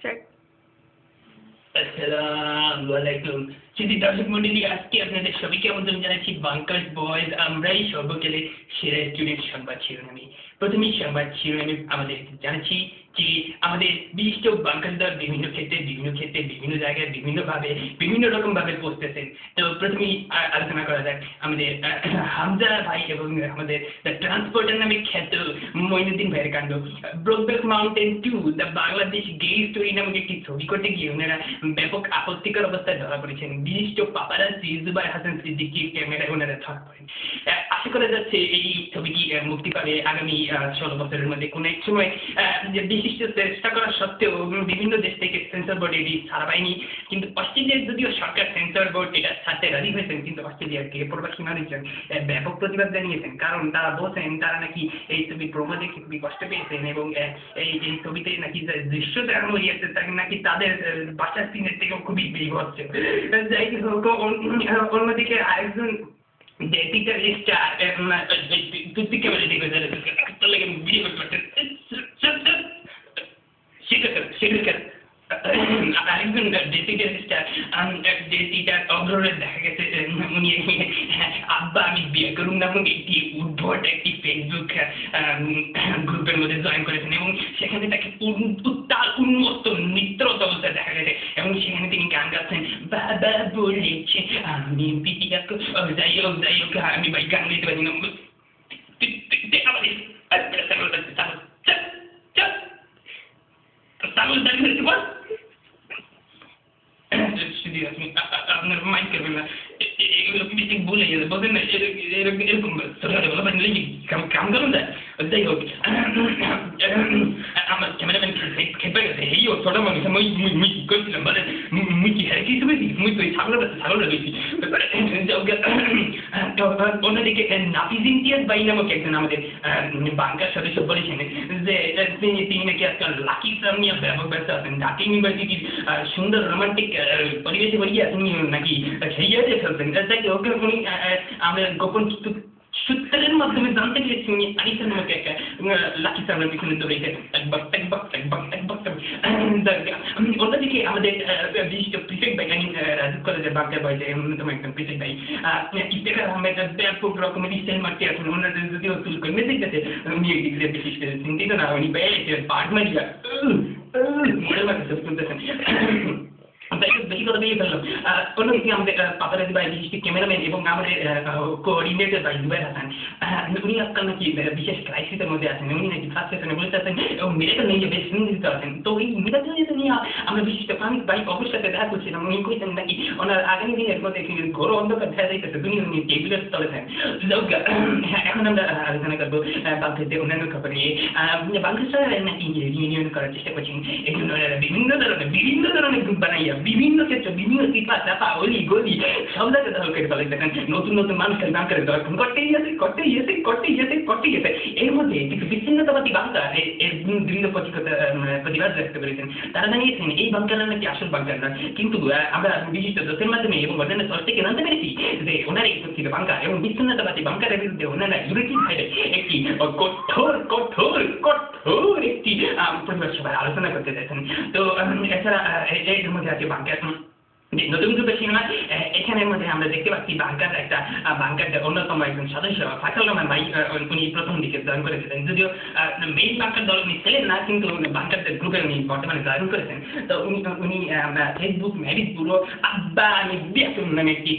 Start. আসসালামু আলাইকুম। যদি দর্শক মন্ডলী, আজকে আপনাদের সবাইকে আমন্ত্রণ জানাচ্ছি বাংকার্স বয়েজ আমরাই সর্বকালে সেরা স্টুডেন্ট সংবাদ শিরোনামে। প্রথমেই সংবাদ শিরোনামে আমাদের জানাচ্ছি যে আমাদের বিশিষ্ট বাংকার্স দল বিভিন্ন ক্ষেত্রে বিভিন্ন জায়গায় বিভিন্ন রকম ভাবে পৌঁছতেছেন। তো প্রথমেই আলোচনা করা যাক আমাদের হামজা ভাই এবং আমাদের দ্য ট্রান্সপোর্টার নামে খ্যাত মঈনুদ্দিন ভাইয়ের কাণ্ড। Brokeback Mountain 2 the Bangladesh gay story নামক একটি ছবি করতে গিয়ে ওনারা ব্যাপক আপত্তিকর অবস্থায় ধরা পড়েছেন। বিশিষ্ট পাপারাজ্জি জুবায়ের হাসান সিদ্দিকীর ক্যামেরায় ওনারা ধরা পড়েন। আশা করা যাচ্ছে এই ছবিটি মুক্তি পাবে আগামী 16 বছরের মধ্যে কোনো এক সময়। বিশিষ্ট চেষ্টা করা সত্ত্বেও বিভিন্ন দেশ থেকে সেন্সর বোর্ড এটি ছাড়া পায়নি। কিন্তু অস্ট্রেলিয়ার যদিও সরকার সেন্সর বোর্ড এটা ছাড়তে রাজি হয়েছেন, কিন্তু অস্ট্রেলিয়ার গে প্রবাসী মানুষজন ব্যাপক প্রতিবাদ জানিয়েছেন, কারণ তারা বলছেন তারা নাকি এই ছবি প্রমো দেখে খুবই কষ্ট পেয়েছেন এবং এই ছবিতে নাকি দৃশ্য দেখানো হয়েছে নাকি তাদের বাসার সিনের থেকেও খুবই বিভৎস। যাই হোক, অন্যদিকে আরেকজন টিচার স্টার তুই ক্যামেরা দেখে লেগে ভিডিও করতে আরেকজন টিচার অগ্রহে দেখা গেছে উনি আব্বা আমি বিয়ে করুন নামক একটি উদ্ভট একটি ফেসবুক গ্রুপের মধ্যে জয়েন করেছেন এবং সেখানে তাকে উত্তাল উন্মত্ত নৃত্যরত অবস্থায় দেখা গেছে এবং সেখানে তিনি গান গাচ্ছেন বাবা বলেছে আমি পিটিকা যাই হোক আমি ভাই গান গাইতে পারি না। আপনার মাইন্ড করবেন না, এগুলো বেশি ভুলে গেছে বলবেন না, এরকম কাম করুন যায়। যাই হোক, আমার ক্যামেরাম্যান খেপে গেছে, এই ও ছোট মানুষ মুই কি করছিলাম বলে মুই কি হ্যাঁ কি শুনেছি মুই তো ছাগলটা গেছি। অন্যদিকে নাফিজ ইমতিয়াজ ভাই নামক একজন আমাদের বাংকার সদস্য বলেছেন যে তিনি নাকি আজকাল লাকি ইসলাম নিয়ে ব্যাপক ব্যস্ত আছেন। ঢাকা ইউনিভার্সিটির সুন্দর রোমান্টিক পরিবেশে পড়িয়া তিনি নাকি সেই জায়গায় ফেলছেন। যাই হোক, উনি আমাদের গোপন সূত্রের মাধ্যমে জানতে পেরেছি উনি আনিসের নামক একটা লাকি সামনের পিছনে দৌড়েছে। অন্যদিকে আমাদের বিশিষ্ট প্রিফেক্ট ভাই রাজু কলেজের বাংকার বয়সে অন্যতম একজন প্রিফেক্ট ভাই ইফতেখার আহমেদ ব্যাপক রকমের স্টাইল মারতে আছেন। ওনাদের যদিও তুল করে মেসেজ গেছে উনি এদিকে বেশি চিন্তিত না, উনি বেড়েছে পার্ট মারিয়া মডেল মারতে তুলতেছেন। বেশি কথা দিয়ে ফেললাম। অন্যদিকে আমাদের পাপারাজি ভাই বিশিষ্ট ক্যামেরাম্যান এবং আমাদের কোঅর্ডিনেটর ভাই জুবায়ের হাসান, উনি আজকাল নাকি বিশেষ ক্রাইসিসের মধ্যে আছেন। উনি নাকি ফার্স্ট সেশনে বলতে আছেন এবং মেডিকেল নিয়ে বেশ চিন্তিত আছেন। তো এই মেডিকেল নিয়ে আমরা বিশিষ্ট প্রাণিক ভাই অবশ্যই সাথে দেখা করছিলাম। উনি কইছেন নাকি ওনার আগামী দিনের মধ্যে ঘোর অন্ধকার দেখা যাইতেছে, দুনিয়া উনি টেবিলের তলে থাকেন। এখন আমরা আলোচনা করবো বাংলাদেশের অন্যান্য খবরে। বাংলাদেশ নাকি রিউনিয়ন করার চেষ্টা করছেন, এই জন্য বিভিন্ন ধরনের গ্রুপ বানাইয়া বিভিন্ন ক্ষেত্রে বিভিন্ন চিপা চাপা অলি গলি সব জায়গায় দখল করে ফেলে। দেখেন নতুন মানুষের নাম করে দর্শন করতেই গেছে। এর মধ্যে কিছু বিচ্ছিন্নতাবাদী বাংলা এর দৃঢ় প্রতিবাদ ব্যক্ত করেছেন। তারা জানিয়েছেন এই বাংকাররা নাকি আসল বাংকার নয়, কিন্তু আমরা বিশিষ্ট দোষের মাধ্যমে এবং অন্যান্য সোর্স থেকে জানতে পেরেছি যে ওনারাই প্রকৃত বাংকার এবং বিচ্ছিন্নতাবাদী বাংকারের বিরুদ্ধে ওনারা ইউনিটি ভাইবে একটি কঠোর একটি প্রতিবাদ সভায় আলোচনা করতে চাইছেন। তো এছাড়া এর মধ্যে আছে বাংকার নতুন গ্রুপের সিনেমা। এখানের মধ্যে আমরা দেখতে পাচ্ছি বাংকারদের অন্যতম একজন সদস্য ফাইসাল রহমান ভাই, উনি প্রথম দিকে জয়েন করেছিলেন। যদিও মেইন বাংকার দল উনি ছিলেন না, কিন্তু বাংকারদের গ্রুপে উনি বর্তমানে জয়েন করেছেন। তো উনি ফেসবুক ম্যারিজ ব্যুরো আব্বা আমি বিয়ে নামে একটি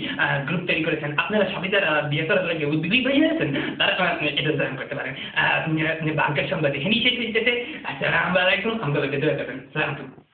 গ্রুপ তৈরি করেছেন। আপনারা সবাই যারা বিয়ে করার লাগে উদ্গ্রীব হয়ে গেছেন তারা এটা জয়েন করতে পারেন। বাংকার সংবাদ এখানেই শেষ হয়ে যেতে। আসসালামু আলাইকুম, আমাদেরকে দোয়া করবেন। সালাম।